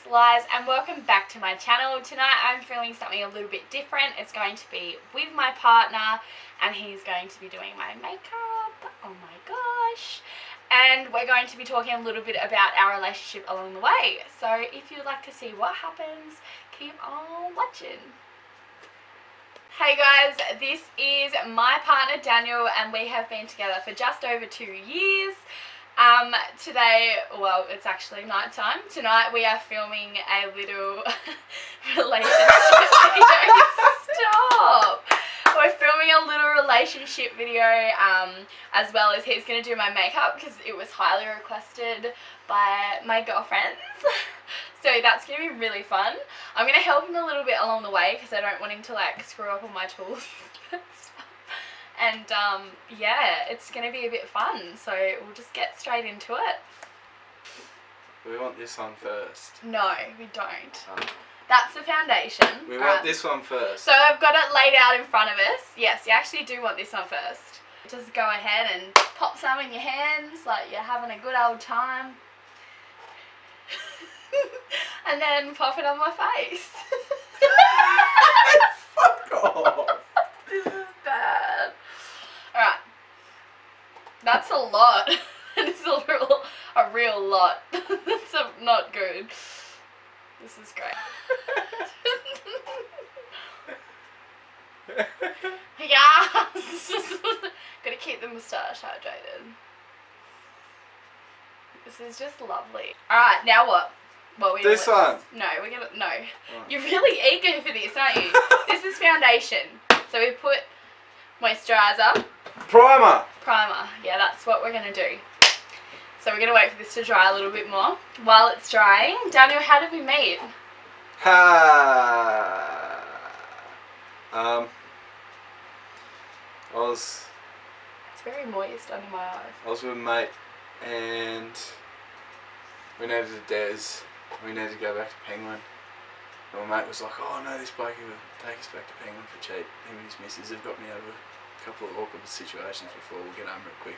butterflies, and welcome back to my channel. Tonight I'm filming something a little bit different. It's going to be with my partner and he's going to be doing my makeup. Oh my gosh. And we're going to be talking a little bit about our relationship along the way. So if you'd like to see what happens, keep on watching. Hey guys, this is my partner Daniel and we have been together for just over 2 years. Today, well, it's actually night time. Tonight we are filming a little relationship video. Stop! We're filming a little relationship video, as well as he's going to do my makeup because it was highly requested by my girlfriends. So that's going to be really fun. I'm going to help him a little bit along the way because I don't want him to like screw up all my tools. And yeah, it's going to be a bit fun, so we'll just get straight into it. We want this one first. No, we don't. That's the foundation. We want this one first. So I've got it laid out in front of us. Yes, you actually do want this one first. Just go ahead and pop some in your hands like you're having a good old time. And then pop it on my face. Fuck off. This is bad. Alright. That's a lot. It's a real lot. That's not good. This is great. Yes! Gotta keep the moustache hydrated. This is just lovely. Alright, now what? This one. No, we're gonna, no. Right. You're really eager for this, aren't you? This is foundation. So we put moisturiser. Primer. Primer. Yeah, that's what we're gonna do. So we're gonna wait for this to dry a little bit more. While it's drying, Daniel, how did we meet? It's very moist under my eyes. I was with a mate and we needed a des. We needed to go back to Penguin. And my mate was like, oh no, this bloke will take us back to Penguin for cheap. Him and his missus have got me out of a couple of awkward situations before. We'll get over it quick.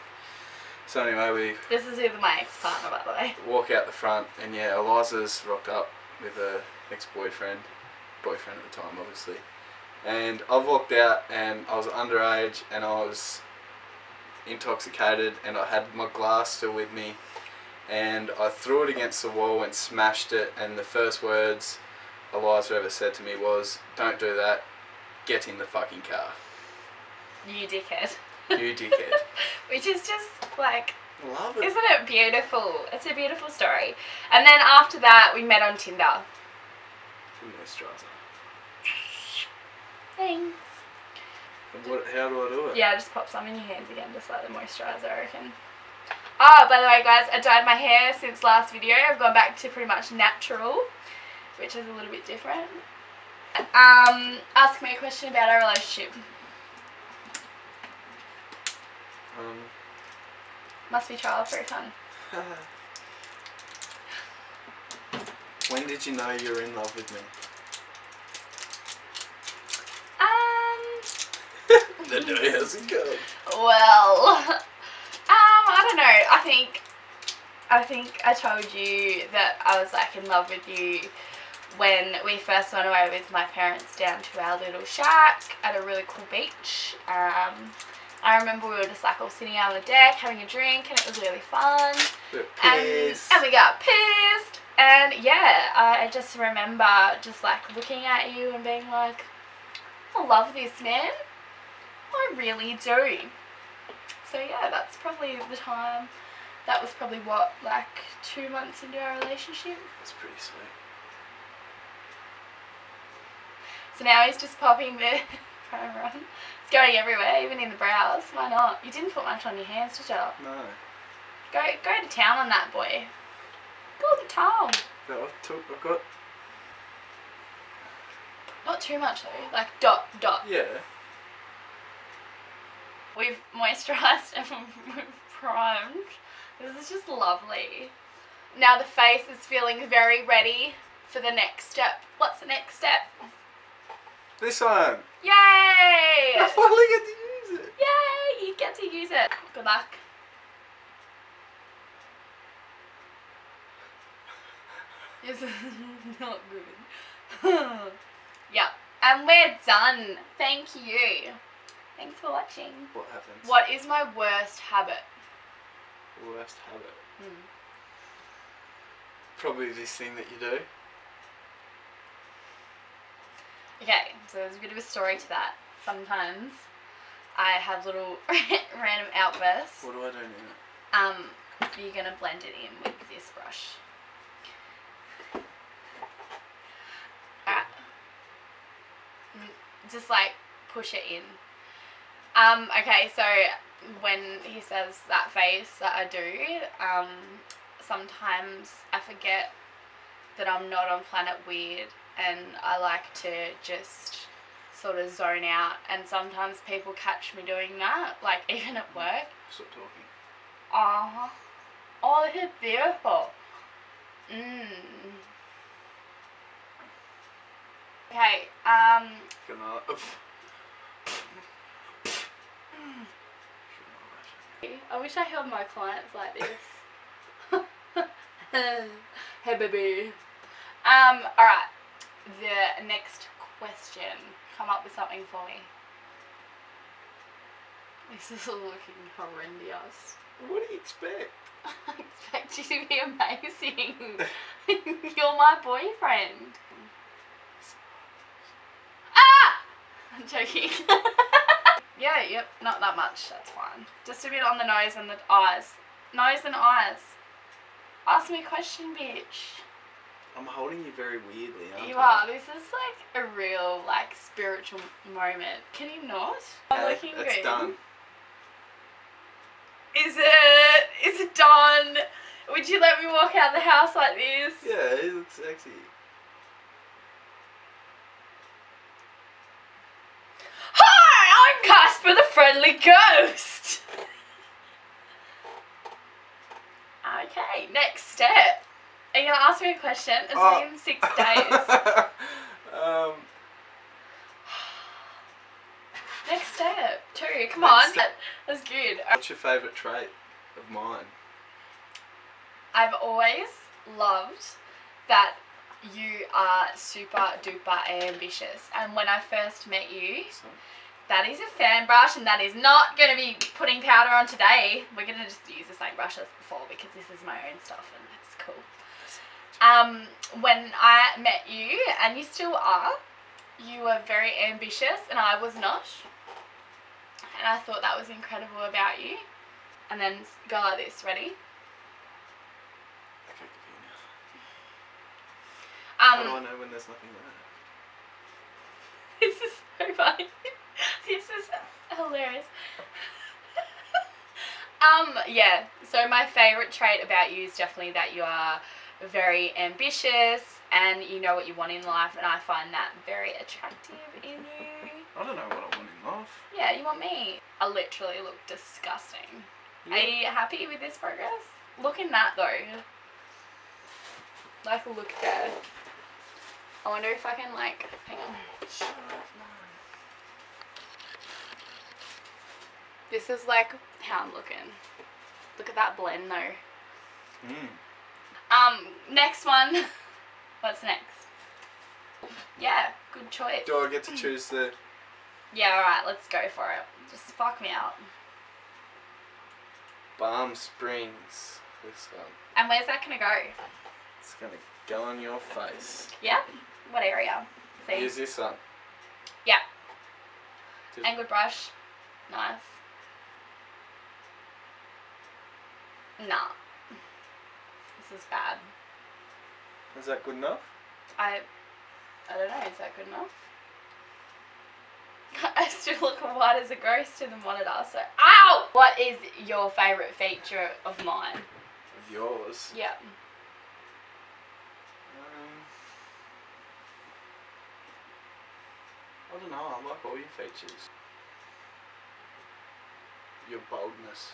So anyway, this is with my ex-partner, by the way. Walk out the front and yeah, Eliza's rocked up with her ex-boyfriend. Boyfriend at the time, obviously. And I've walked out and I was underage and I was intoxicated and I had my glass still with me and I threw it against the wall and smashed it, and the first words Eliza ever said to me was, don't do that, get in the fucking car. You dickhead. You dickhead. Which is just like, love it. Isn't it beautiful? It's a beautiful story. And then after that we met on Tinder. Moisturiser. Thanks. How do I do it? Yeah, just pop some in your hands again, just like the moisturiser, I reckon. Oh, by the way guys, I dyed my hair since last video. I've gone back to pretty much natural, which is a little bit different. Ask me a question about our relationship. Must be childproof, hun. When did you know you were in love with me? The day hasn't come. Well, I don't know. I think I told you that I was like in love with you when we first went away with my parents down to our little shack at a really cool beach. I remember we were just like all sitting out on the deck having a drink and it was really fun. And we got pissed. And yeah, I just remember just like looking at you and being like, I love this man. I really do. So yeah, that's probably the time. That was probably what, like 2 months into our relationship? That's pretty sweet. So now he's just popping the primer on. It's going everywhere, even in the brows. Why not? You didn't put much on your hands, did you? No. Go to town on that, boy. Go to town. No, I've got... Not too much though, like dot. Yeah. We've moisturised and we've primed. This is just lovely. Now the face is feeling very ready for the next step. What's the next step? This one. Yay! I finally get to use it. Yay! You get to use it. Good luck. This is not good. Yep. And we're done. Thank you. Thanks for watching. What happens? What is my worst habit? Worst habit? Probably this thing that you do. Okay, so there's a bit of a story to that. Sometimes I have little random outbursts. What do I do now? You're gonna blend it in with this brush. Alright. Just like push it in. Okay, so when he says that face that I do, sometimes I forget that I'm not on planet weird, and I like to just sort of zone out, and sometimes people catch me doing that, like even at work. Stop talking. Oh, this is beautiful. Okay, Good night. I wish I held my clients like this. Hey baby. Alright. The next question. Come up with something for me. This is looking horrendous. What do you expect? I expect you to be amazing. You're my boyfriend. Ah! I'm joking. Yeah, yep, not that much, that's fine. Just a bit on the nose and the eyes. Nose and eyes. Ask me a question, bitch. I'm holding you very weirdly, aren't You I? are. This is like a real, like, spiritual moment. Can you not? I'm looking It's good. done. Is it? Is it done? Would you let me walk out the house like this? Yeah, it looks sexy. Hi, I'm Casper the Friendly Ghost. Okay, next step. Are you gonna ask me a question? It's been 6 days. Next step. 2. Come on. That's good. What's your favourite trait of mine? I've always loved that you are super duper ambitious, and when I first met you, that is a fan brush, and that is not going to be putting powder on today. We're going to just use the same brush as before because this is my own stuff and it's cool. When I met you, and you still are, you were very ambitious and I was not, and I thought that was incredible about you. And then go like this. Ready? How do I know when there's nothing left? This is so funny. This is hilarious. Yeah, so my favourite trait about you is definitely that you are very ambitious and you know what you want in life, and I find that very attractive in you. I don't know what I want in life. Yeah, you want me. I literally look disgusting. Yeah. Are you happy with this progress? Look in that though. Like, look there. I wonder if I can, like, hang on. This is like how I'm looking. Look at that blend though. Next one. What's next? Yeah, good choice. Do I get to choose the... Yeah, alright, let's go for it. Just fuck me out. Balm Springs. This one. And where's that gonna go? It's gonna go on your face. Yeah? What area? See? Use this one. Yeah. Just... And good brush. Nice. Nah. This is bad. Is that good enough? I don't know, is that good enough? I still look white as a ghost in the monitor, so... Ow! What is your favourite feature of mine? Of yours? Yeah. I don't know, I like all your features. Your boldness.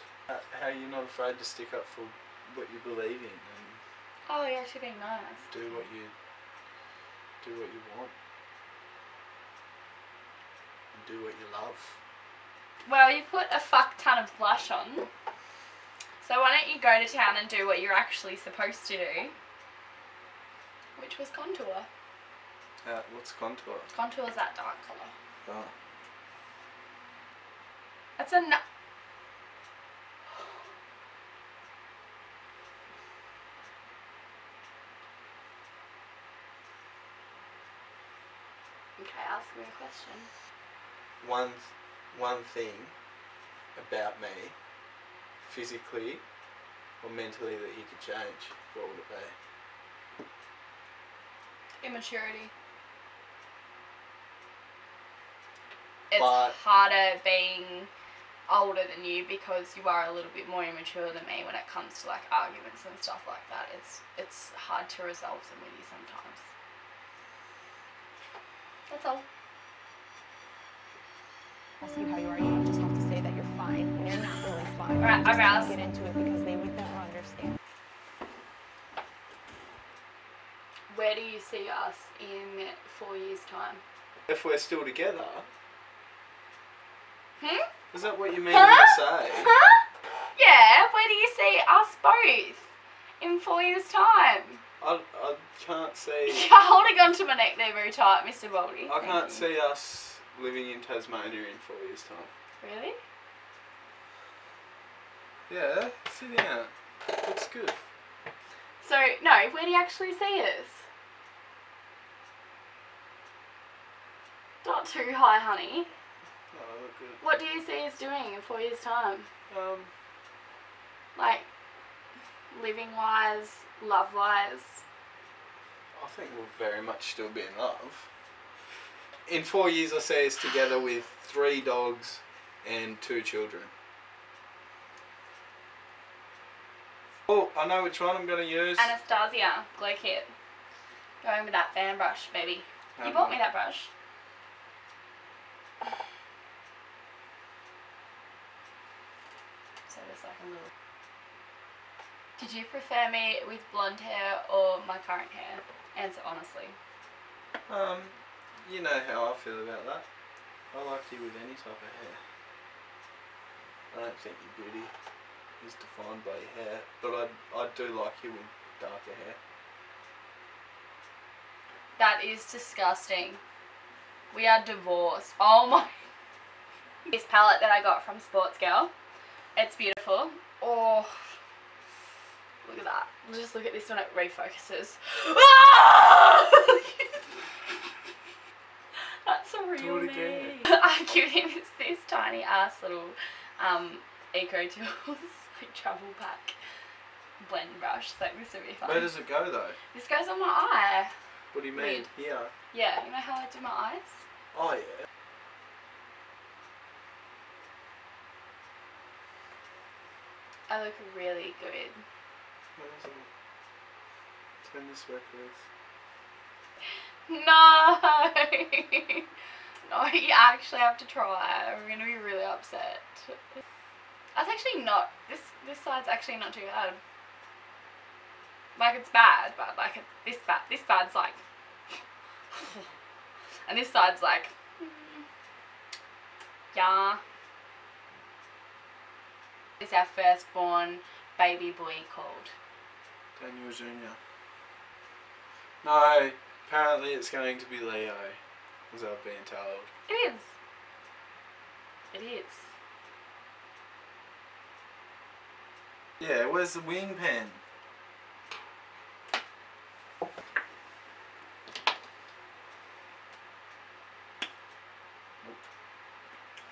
How you're not afraid to stick up for what you believe in and Oh, you're actually being nice. do what you want. And do what you love. Well, you put a fuck ton of blush on. So why don't you go to town and do what you're actually supposed to do? which was contour. What's contour? Contour is that dark colour. Oh. That's a Okay, ask me a question. One thing about me, physically or mentally, that you could change, what would it be? Immaturity. It's But harder being older than you because you are a little bit more immature than me when it comes to like arguments and stuff like that. It's hard to resolve them with you sometimes. That's all. Ask you how you are, you don't just have to say that you're fine when you're not really fine. Alright, You just eyebrows. get into it because they would never understand. Where do you see us in 4 years' time? if we're still together, is that what you mean Huh? to say? Huh? Yeah, where do you see us both in 4 years' time? I can't see. You're holding on to my neck there very tight, Mr. Baldy. I can't see us living in Tasmania in 4 years' time. Really? Yeah, sit down. Looks good. So, no, where do you actually see us? Not too high, honey. Oh, look good. What do you see us doing in 4 years' time? Like, living-wise, love-wise? I think we'll very much still be in love. In 4 years, I see us together with 3 dogs and 2 children. Oh, I know which one I'm going to use. Anastasia, glow kit. Going with that fan brush, baby. You bought me that brush. So there's like a little... Did you prefer me with blonde hair or my current hair? Answer honestly. You know how I feel about that. I like you with any type of hair. I don't think your beauty is defined by your hair, but I do like you with darker hair. That is disgusting. We are divorced. Oh my... This palette that I got from Sports Girl. It's beautiful. Oh... Look at that. Just look at this when it refocuses. That's a real Do it again. me. I give him this tiny ass little Eco Tools like travel pack blend brush. So this will be fun. Where does it go though? This goes on my eye. What do you mean? Weird. Here? Yeah, you know how I do my eyes? Oh yeah. I look really good. Where is it? Turn this back with. No! No, you actually have to try. I'm gonna be really upset. That's actually not, this side's actually not too bad. Like, it's bad, but like, this side's like, and this side's like, yeah. It's our firstborn baby boy called Daniel Jr. No, apparently it's going to be Leo, as I've been told. It is. It is. Yeah, where's the wing pen?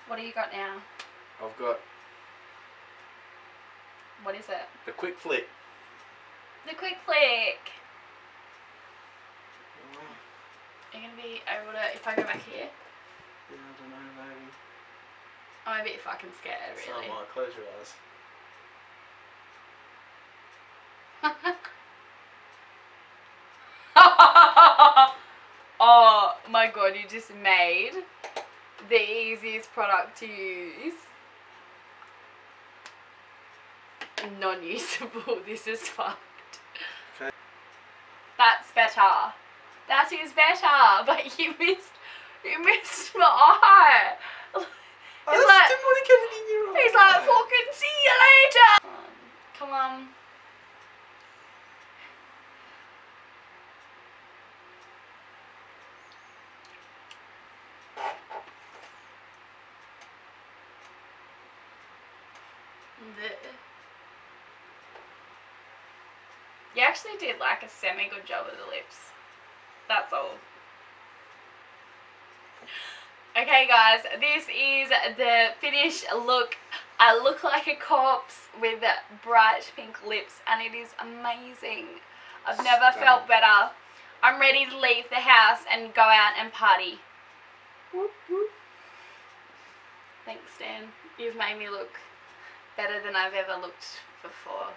What do you got now? I've got What is it? the quick flick. The quick flick. Oh, Are you going to be able to, if I go back here? yeah, I don't know, maybe. I'm a bit fucking scared, So really. I might close your eyes. Oh my god, you just made the easiest product to use non-usable. This is fucked. Okay. That's better. That is better, but you missed my eye. I He's just like, didn't want to get it in your eye. he's like, fucking see you later. Come on. You actually did like a semi-good job with the lips. That's all. Okay guys, this is the finished look. I look like a corpse with bright pink lips and it is amazing. I've never felt better. I'm ready to leave the house and go out and party. Whoop, whoop. Thanks, Dan. You've made me look better than I've ever looked before.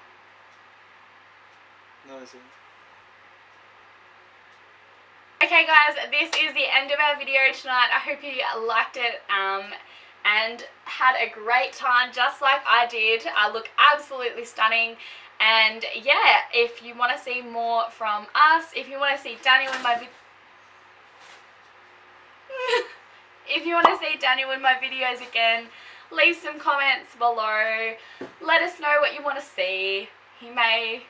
No, is it? Okay guys, this is the end of our video tonight. I hope you liked it and had a great time just like I did. I look absolutely stunning. And yeah, if you want to see more from us, if you want to see Daniel in my if you want to see Daniel in my videos again, leave some comments below. Let us know what you want to see. He may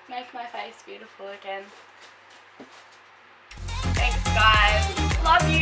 make my face beautiful again. Thanks guys. Love you.